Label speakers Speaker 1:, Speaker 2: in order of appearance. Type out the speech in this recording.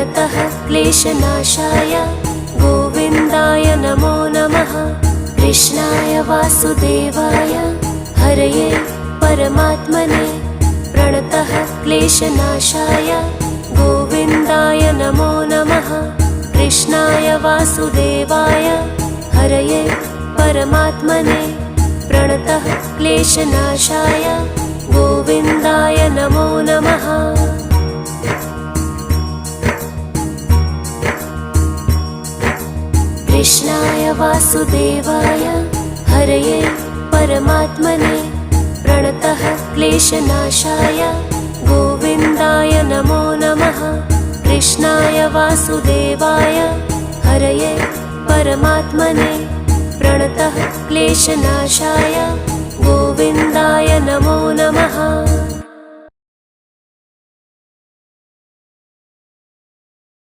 Speaker 1: प्रणतः क्लेशनाशाय गोविन्दाय नमो नमः। कृष्णाय वासुदेवाय हरये परमात्मने प्रणतः क्लेशनाशाय गोविन्दाय नमो नमः। कृष्णाय वासुदेवाय हरये परमात्मने प्रणतः क्लेशनाशाय गोविन्दाय नमो नमः। कृष्णाय वासुदेवाय हरये परमात्मने प्रणतः क्लेशनाशाय गोविन्दाय नमो नमः। कृष्णाय वासुदेवाय हरये परमात्मने प्रणतः क्लेशनाशाय गोविन्दाय नमो नमः।